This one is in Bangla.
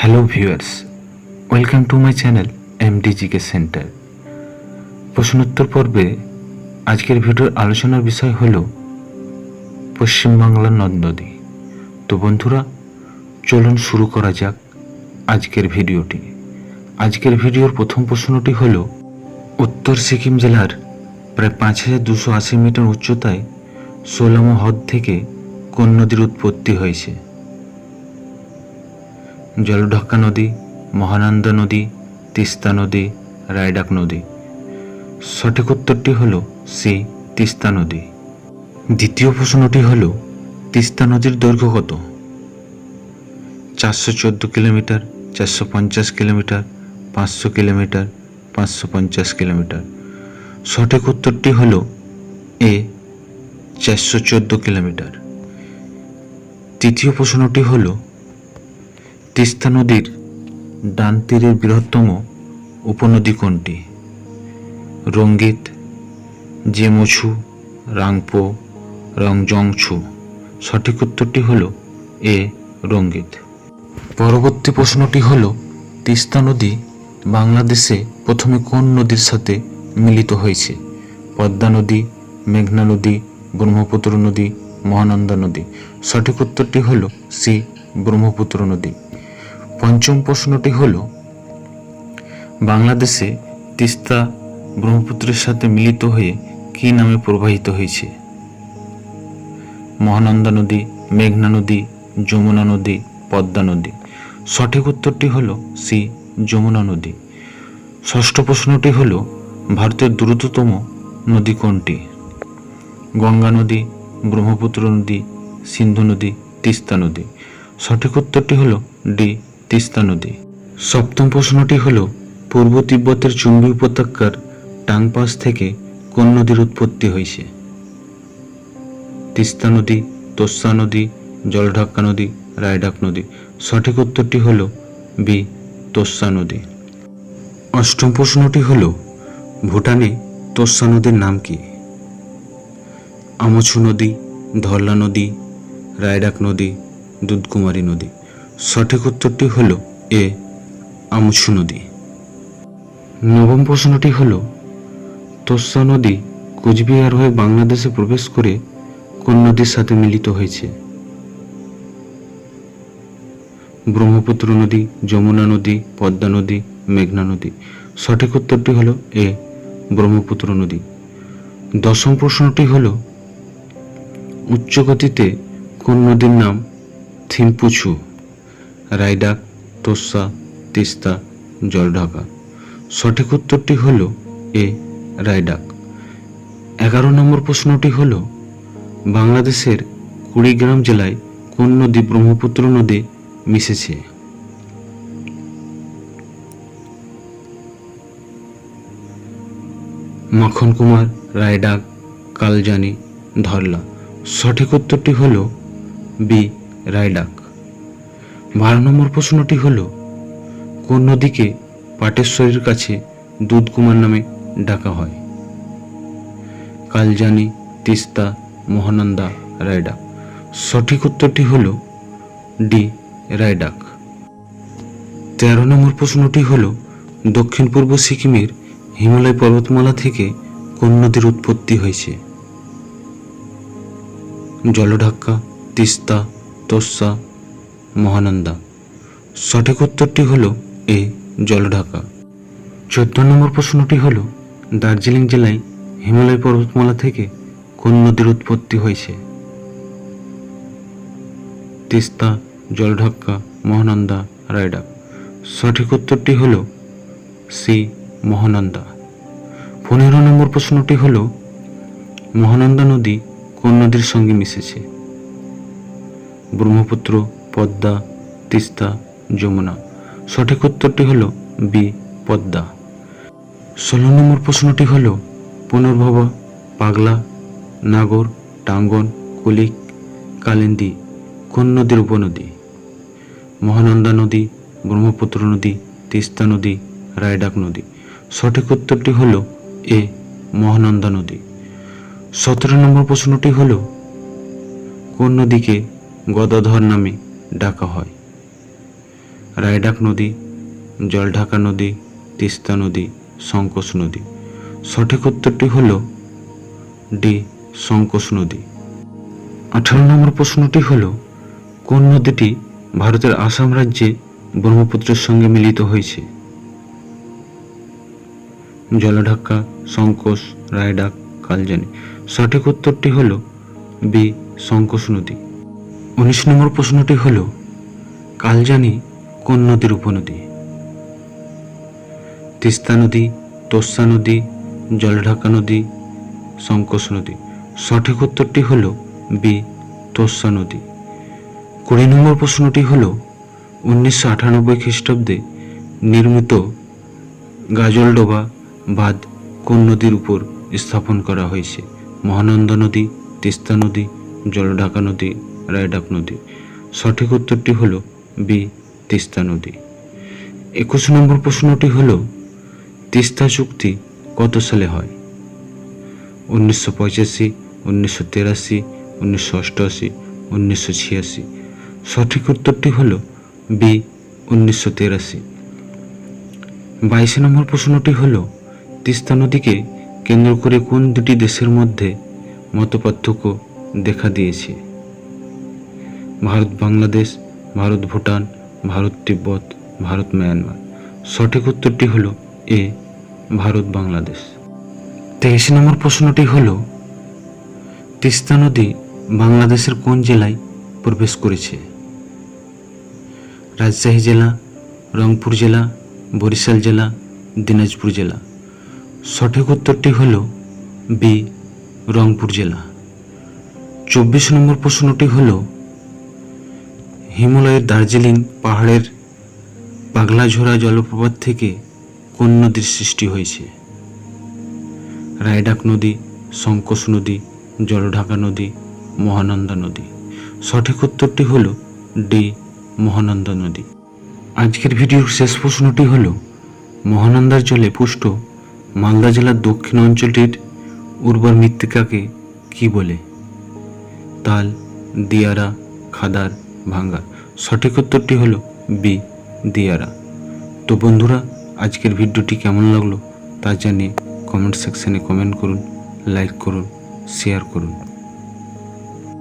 Hello viewers, welcome to my channel MDGK centre. প্রশ্নোত্তর পর্বে আজকের ভিডিওর আলোচনার বিষয় হলো পশ্চিমবাংলার নদ নদী। তো বন্ধুরা, চলুন শুরু করা যাক আজকের ভিডিওটি। আজকের ভিডিওর প্রথম প্রশ্নটি হলো, উত্তর সিকিম জেলার প্রায় 5280 মিটার উচ্চতায় সোলামো হ্রদ থেকে কোন নদীর উৎপত্তি হয়েছে? জলঢাকা নদী, মহানন্দা নদী, তিস্তা নদী, রায়ডাক নদী। সঠিক উত্তরটি হলো সি, তিস্তা নদী। দ্বিতীয় প্রশ্নটি হলো, তিস্তা নদীর দৈর্ঘ্য কত? 414 কিলোমিটার, 450 কিলোমিটার, 500 কিলোমিটার, 550 কিলোমিটার। সঠিক উত্তরটি হলো এ, 414 কিলোমিটার। তৃতীয় প্রশ্নটি হলো, তিস্তা নদীর ডান তীরের বৃহত্তম উপনদী কোনটি? রঙ্গিত, জেমোছু, রাংপো, রংজংছু। সঠিক উত্তরটি হলো এ, রঙ্গিত। পরবর্তী প্রশ্নটি হলো, তিস্তা নদী বাংলাদেশে প্রথমে কোন নদীর সাথে মিলিত হয়েছে? পদ্মা নদী, মেঘনা নদী, ব্রহ্মপুত্র নদী, মহানন্দা নদী। সঠিক উত্তরটি হলো সি, ব্রহ্মপুত্র নদী। পঞ্চম প্রশ্নটি হলো, বাংলাদেশে তিস্তা ব্রহ্মপুত্রের সাথে মিলিত হয়ে কী নামে প্রবাহিত হয়েছে? মহানন্দা নদী, মেঘনা নদী, যমুনা নদী, পদ্মা নদী। সঠিক উত্তরটি হলো সি, যমুনা নদী। ষষ্ঠ প্রশ্নটি হলো, ভারতের দ্রুততম নদী কোনটি? গঙ্গা নদী, ব্রহ্মপুত্র নদী, সিন্ধু নদী, তিস্তা নদী। সঠিক উত্তরটি হলো ডি, তিস্তা নদী। সপ্তম প্রশ্নটি হলো, পূর্ব তিব্বতের চুম্বী উপত্যকার টাংপাস থেকে কোন নদীর উৎপত্তি হয়েছে? তিস্তা নদী, তোসা নদী, জলঢাকা নদী, রায়ডাক নদী। সঠিক উত্তরটি হলো বি, তোসা নদী। অষ্টম প্রশ্নটি হলো, ভুটানে তোসা নদীর নাম কি? আমছু নদী, ধরলা নদী, রায়ডাক নদী, দুধকুমারী নদী। সঠিক উত্তরটি হলো এ, আমছু নদী। নবম প্রশ্নটি হলো, তোসা নদী কোচবিহার হয়ে বাংলাদেশে প্রবেশ করে কোন নদীর সাথে মিলিত হয়েছে? ব্রহ্মপুত্র নদী, যমুনা নদী, পদ্মা নদী, মেঘনা নদী। সঠিক উত্তরটি হলো এ, ব্রহ্মপুত্র নদী। দশম প্রশ্নটি হলো, উচ্চ গতিতে কোন নদীর নাম থিম্পুছু? রায়ডাক, তোসা, তিস্তা, জলঢাকা। সঠিক উত্তরটি হলো এ, রায়ডাক। 11 নম্বর প্রশ্নটি হলো, বাংলাদেশের কুড়িগ্রাম জেলায় কোন নদী ব্রহ্মপুত্র নদী মিশেছে? মাখন কুমার, রায়ডাক, কালজানি, ধরলা। সঠিক উত্তরটি হলো বি, রায়ডাক। 12 নম্বর প্রশ্নটি হলো, কোন নদীকে পাটেশ্বরীর কাছে দুধকুমার নামে ডাকা হয়? কালজানি, তিস্তা, মহানন্দা, রায়ডাক। সঠিক উত্তরটি হলো ডি, রায়ডাক। 13 নম্বর প্রশ্নটি হলো, দক্ষিণ পূর্ব সিকিমের হিমালয় পর্বতমালা থেকে কোন নদীর উৎপত্তি হয়েছে? জলঢাকা, তিস্তা, তোসা, মহানন্দা। সঠিক উত্তরটি হলো এ, জলঢাকা। 14 নম্বর প্রশ্নটি হলো, দার্জিলিং জেলায় হিমালয় পর্বতমালা থেকে কোন নদীর উৎপত্তি হয়েছে? তিস্তা, জলঢাকা, মহানন্দা, রায়ডাক। সঠিক উত্তরটি হলো সি, মহানন্দা। 15 নম্বর প্রশ্নটি হলো, মহানন্দা নদী কোন নদীর সঙ্গে মিশেছে? ব্রহ্মপুত্র, পদ্মা, তিস্তা, যমুনা। সঠিক উত্তরটি হলো বি, পদ্মা। 16 নম্বর প্রশ্নটি হলো, পুনর্ভবা, পাগলা, নাগর, টাঙ্গন, কুলিক, কালিন্দী কোন নদীর উপনদী? মহানন্দা নদী, ব্রহ্মপুত্র নদী, তিস্তা নদী, রায়ডাক নদী। সঠিক উত্তরটি হলো এ, মহানন্দা নদী। 17 নম্বর প্রশ্নটি হলো, কোন নদীকে গদাধর নামে ডাকা হয়? রায়ডাক নদী, জলঢাকা নদী, তিস্তা নদী, সংকোচ নদী। সঠিক উত্তরটি হল ডি, সংকোচ নদী। 18 নম্বর প্রশ্নটি হল, কোন নদীটি ভারতের আসাম রাজ্যে ব্রহ্মপুত্রের সঙ্গে মিলিত হয়েছে? জলঢাকা, সংকোচ, রায়ডাক, কালজানি। সঠিক উত্তরটি হল বি, সংকোচ নদী। 19 নম্বর প্রশ্নটি হল, কালজানি কোন নদীর উপনদী? তিস্তা নদী, তোর্সা নদী, জলঢাকা নদী, সংকোচ নদী। সঠিক উত্তরটি হল বি, তোর্সা নদী। 20 নম্বর প্রশ্নটি হল, 1998 খ্রিস্টাব্দে নির্মিত গাজলডোবা বাঁধ কোন নদীর উপর স্থাপন করা হয়েছে? মহানন্দা নদী, তিস্তা নদী, জলঢাকা নদী, রায়ডাক নদী। সঠিক উত্তরটি হল বি, তিস্তা নদী। 21 নম্বর প্রশ্নটি হল, তিস্তা চুক্তি কত সালে হয়? 1985, 1983, 1988, 1986। সঠিক উত্তরটি হল বি, 1983। 22 নম্বর প্রশ্নটি হল, তিস্তা নদীকে কেন্দ্র করে কোন দুটি দেশের মধ্যে মতপার্থক্য দেখা দিয়েছে? ভারত বাংলাদেশ, ভারত ভুটান, ভারত তিব্বত, ভারত মায়ানমার। সঠিক উত্তরটি হল এ, ভারত বাংলাদেশ। 23 নম্বর প্রশ্নটি হল, তিস্তা নদী বাংলাদেশের কোন জেলায় প্রবেশ করেছে? রাজশাহী জেলা, রংপুর জেলা, বরিশাল জেলা, দিনাজপুর জেলা। সঠিক উত্তরটি হল বি, রংপুর জেলা। 24 নম্বর প্রশ্নটি হল, হিমালয়ের দার্জিলিং পাহাড়ের পাগলাঝোড়া জলপ্রপাত থেকে কোন নদীর সৃষ্টি হয়েছে? রায়ডাক নদী, সংকোচ নদী, জলঢাকা নদী, মহানন্দা নদী। সঠিক উত্তরটি হল ডি, মহানন্দা নদী। আজকের ভিডিওর শেষ প্রশ্নটি হল, মহানন্দার জলে পুষ্ট মালদা জেলার দক্ষিণ অঞ্চলটির উর্বর মৃত্তিকাকে কি বলে? তাল, দিয়ারা, খাদার, ভাঙ্গার। সঠিক উত্তরটি হল বি, দিয়ারা। তো বন্ধুরা, আজকের ভিডিওটি কেমন লাগলো তা জানিয়ে কমেন্ট সেকশনে কমেন্ট করুন, লাইক করুন, শেয়ার করুন।